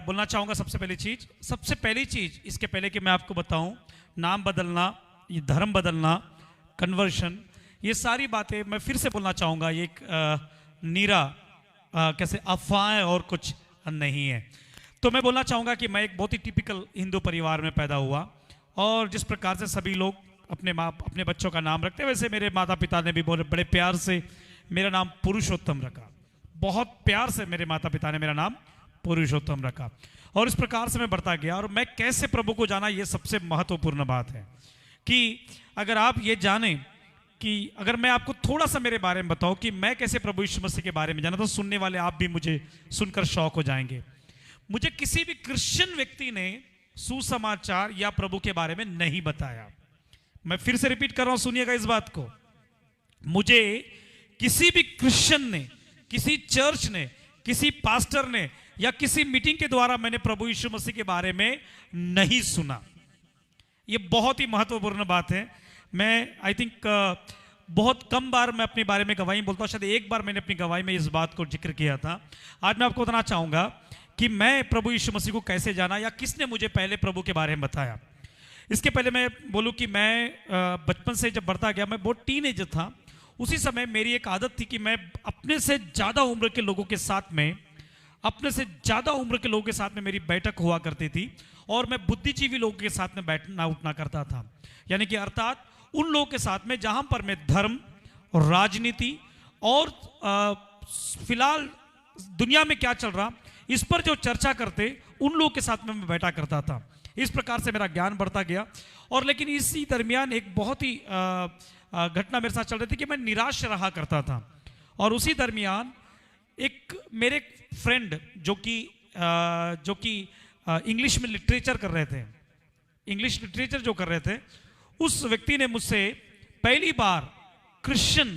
बोलना चाहूँगा सबसे पहली चीज़ इसके पहले कि मैं आपको बताऊं, नाम बदलना, ये धर्म बदलना, कन्वर्शन, ये सारी बातें मैं फिर से बोलना चाहूँगा, ये एक नीरा कैसे अफवाह और कुछ नहीं है। तो मैं बोलना चाहूँगा कि मैं एक बहुत ही टिपिकल हिंदू परिवार में पैदा हुआ, और जिस प्रकार से सभी लोग अपने बच्चों का नाम रखते हैं, वैसे मेरे माता पिता ने भी बहुत बड़े प्यार से मेरा नाम पुरुषोत्तम रखा। बहुत प्यार से मेरे माता पिता ने मेरा नाम पुरुषोत्तम रखा, और इस प्रकार से मैं बढ़ता गया। और मैं कैसे प्रभु को जाना, ये सबसे महत्वपूर्ण बात है कि अगर आप ये जाने कि अगर मैं आपको थोड़ा सा मेरे बारे में बताऊं कि मैं कैसे प्रभु यीशु मसीह के बारे में जाना, तो सुनने वाले आप भी मुझे सुनकर शौक हो जाएंगे। मुझे किसी भी क्रिश्चियन व्यक्ति ने सुसमाचार या प्रभु के बारे में नहीं बताया। मैं फिर से रिपीट कर रहा हूं, सुनिएगा इस बात को। मुझे किसी भी क्रिश्चियन ने, किसी चर्च ने, किसी पास्टर ने या किसी मीटिंग के द्वारा मैंने प्रभु यीशु मसीह के बारे में नहीं सुना। ये बहुत ही महत्वपूर्ण बात है। मैं आई थिंक बहुत कम बार मैं अपने बारे में गवाही बोलता हूँ, शायद एक बार मैंने अपनी गवाही में इस बात को जिक्र किया था। आज मैं आपको बताना चाहूँगा कि मैं प्रभु यीशु मसीह को कैसे जाना, या किसने मुझे पहले प्रभु के बारे में बताया। इसके पहले मैं बोलूँ कि मैं बचपन से जब बढ़ता गया, मैं बहुत टीनेजर था, उसी समय मेरी एक आदत थी कि मैं अपने से ज़्यादा उम्र के लोगों के साथ में मेरी बैठक हुआ करती थी, और मैं बुद्धिजीवी लोगों के साथ में बैठना उठना करता था। यानी कि अर्थात उन लोगों के साथ में जहां पर मैं धर्म और राजनीति और फिलहाल दुनिया में क्या चल रहा इस पर जो चर्चा करते, उन लोगों के साथ में मैं बैठा करता था। इस प्रकार से मेरा ज्ञान बढ़ता गया। और लेकिन इसी दरमियान एक बहुत ही घटना मेरे साथ चल रही थी कि मैं निराश रहा करता था। और उसी दरमियान एक मेरे फ्रेंड जो कि इंग्लिश में लिटरेचर कर रहे थे, इंग्लिश लिटरेचर जो कर रहे थे, उस व्यक्ति ने मुझसे पहली बार क्रिश्चियन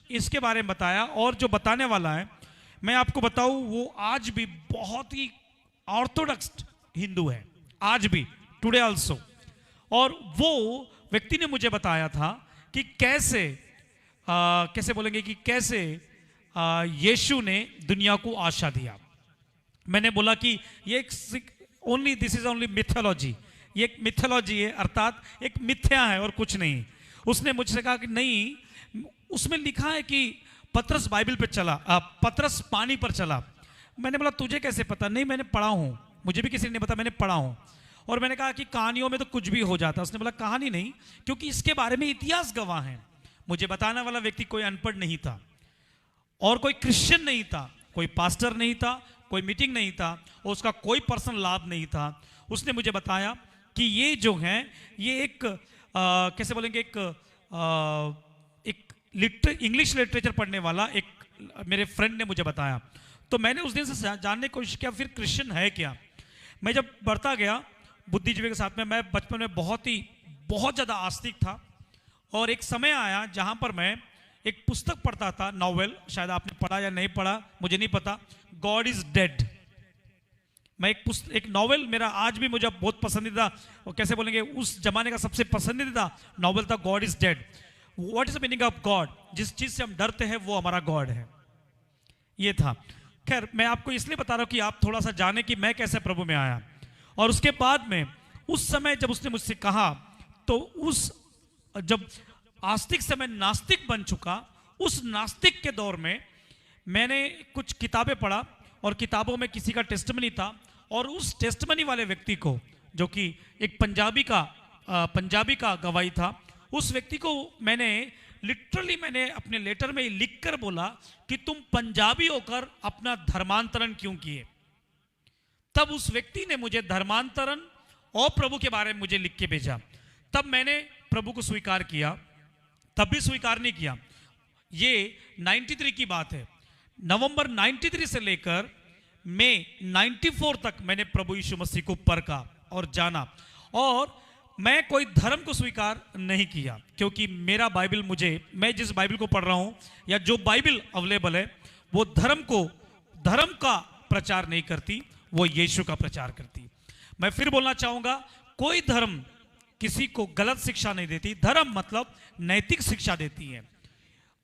इसके बारे में बताया। और जो बताने वाला है, मैं आपको बताऊं, वो आज भी बहुत ही ऑर्थोडॉक्स हिंदू है, आज भी, टुडे आल्सो। और वो व्यक्ति ने मुझे बताया था कि कैसे बोलेंगे कि कैसे यीशु ने दुनिया को आशा दिया। मैंने बोला कि ये दिस इज ओनली मिथोलॉजी, ये एक मिथोलॉजी है, अर्थात एक मिथ्या है और कुछ नहीं। उसने मुझसे कहा कि नहीं, उसमें लिखा है कि पतरस बाइबल पे चला, पतरस पानी पर चला। मैंने बोला तुझे कैसे पता? नहीं, मैंने पढ़ा हूं, मुझे भी किसी ने बताया, मैंने पढ़ा हूं। और मैंने कहा कि कहानियों में तो कुछ भी हो जाता। उसने बोला कहानी नहीं, क्योंकि इसके बारे में इतिहास गवाह है। मुझे बताने वाला व्यक्ति कोई अनपढ़ नहीं था, और कोई क्रिश्चियन नहीं था, कोई पास्टर नहीं था, कोई मीटिंग नहीं था, और उसका कोई पर्सनल लाभ नहीं था। उसने मुझे बताया कि ये जो है, ये एक कैसे बोलेंगे, एक इंग्लिश लिटरेचर पढ़ने वाला एक मेरे फ्रेंड ने मुझे बताया। तो मैंने उस दिन से जानने की कोशिश किया फिर क्रिश्चियन है क्या। मैं जब बढ़ता गया बुद्धिजीवी के साथ में, मैं बचपन में बहुत ज़्यादा आस्तिक था। और एक समय आया जहाँ पर मैं एक पुस्तक पढ़ता था, नॉवेल, शायद आपने पढ़ा या नहीं पढ़ा मुझे नहीं पता, गॉड इज डेड। मैं एक नॉवेल, मेरा आज भी मुझे बहुत पसंदीदा, और कैसे बोलेंगे, उस जमाने का सबसे पसंदीदा नॉवेल था God is dead. What is the meaning of God? जिस चीज से हम डरते हैं वो हमारा गॉड है, ये था। खैर, मैं आपको इसलिए बता रहा हूं कि आप थोड़ा सा जाने कि मैं कैसे प्रभु में आया। और उसके बाद में उस समय जब उसने मुझसे कहा, तो जब आस्तिक से मैं नास्तिक बन चुका, उस नास्तिक के दौर में मैंने कुछ किताबें पढ़ा, और किताबों में किसी का टेस्टमनी था, और उस टेस्टमनी वाले व्यक्ति को, जो कि एक पंजाबी का गवाही था, उस व्यक्ति को मैंने अपने लेटर में लिखकर बोला कि तुम पंजाबी होकर अपना धर्मांतरण क्यों किए। तब उस व्यक्ति ने मुझे धर्मांतरण और प्रभु के बारे में मुझे लिख के भेजा। तब मैंने प्रभु को स्वीकार किया। तब भी स्वीकार नहीं किया। ये 93 की बात है। नवंबर 93 से लेकर मई 94 तक मैंने प्रभु यीशु मसीह को परखा और जाना। और मैं कोई धर्म को स्वीकार नहीं किया, क्योंकि मेरा बाइबल, मैं जिस बाइबल को पढ़ रहा हूं या जो बाइबल अवेलेबल है, वो धर्म का प्रचार नहीं करती, वो यीशु का प्रचार करती। मैं फिर बोलना चाहूंगा, कोई धर्म किसी को गलत शिक्षा नहीं देती। धर्म मतलब नैतिक शिक्षा देती है,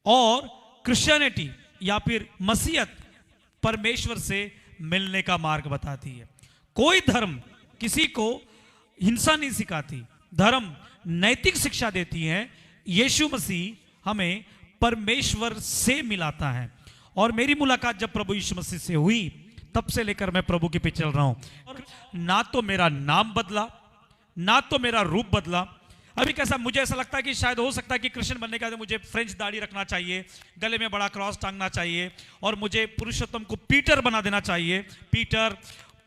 और क्रिश्चियनिटी या फिर मसीहत परमेश्वर से मिलने का मार्ग बताती है। कोई धर्म किसी को हिंसा नहीं सिखाती, धर्म नैतिक शिक्षा देती है। यीशु मसीह हमें परमेश्वर से मिलाता है। और मेरी मुलाकात जब प्रभु यीशु मसीह से हुई, तब से लेकर मैं प्रभु के पीछे चल रहा हूं। और ना तो मेरा नाम बदला, ना तो मेरा रूप बदला। अभी कैसा, मुझे ऐसा लगता है कि शायद हो सकता है कि क्रिश्चियन बनने के बाद मुझे फ्रेंच दाढ़ी रखना चाहिए, गले में बड़ा क्रॉस टांगना चाहिए, और मुझे पुरुषोत्तम को पीटर बना देना चाहिए, पीटर,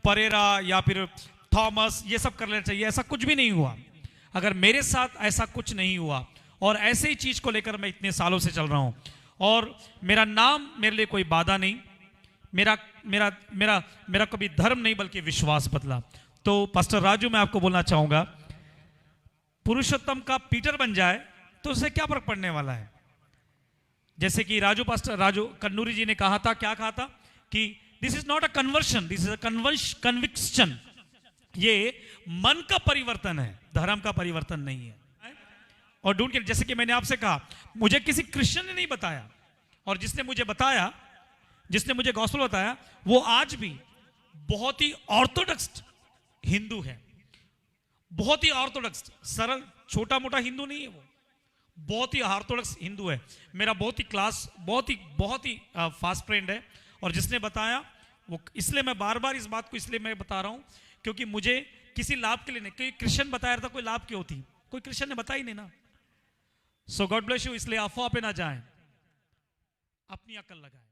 परेरा या फिर थॉमस, ये सब कर लेना चाहिए। ऐसा कुछ भी नहीं हुआ। अगर मेरे साथ ऐसा कुछ नहीं हुआ, और ऐसे ही चीज को लेकर मैं इतने सालों से चल रहा हूं, और मेरा नाम मेरे लिए कोई बाधा नहीं, मेरा मेरा मेरा मेरा कभी धर्म नहीं बल्कि विश्वास बदला। तो पास्टर राजू, मैं आपको बोलना चाहूंगा, पुरुषोत्तम का पीटर बन जाए तो उससे क्या फर्क पड़ने वाला है। जैसे कि पास्टर राजू कन्नूरी जी ने कहा था, क्या कहा था कि this is not a conversion, this is a conviction. ये मन का परिवर्तन है, धर्म का परिवर्तन नहीं है। और डोंट केयर, जैसे कि मैंने आपसे कहा, मुझे किसी क्रिश्चियन ने नहीं बताया, और जिसने मुझे बताया, जिसने मुझे गॉस्पेल बताया, वो आज भी बहुत ही ऑर्थोडॉक्स हिंदू है, बहुत ही ऑर्थोडॉक्स, सरल छोटा मोटा हिंदू नहीं है, वो बहुत ही ऑर्थोडॉक्स हिंदू है। मेरा बहुत ही फास्ट फ्रेंड है। और जिसने बताया वो, इसलिए मैं बार बार इस बात को इसलिए मैं बता रहा हूं, क्योंकि मुझे किसी लाभ के लिए नहीं, कोई क्रिश्चियन बताया था, कोई लाभ की होती, कोई क्रिश्चियन ने बताई नहीं ना। सो गॉड ब्लेस यू। इसलिए अफवाह पे ना जाएं, अपनी अकल लगाएं।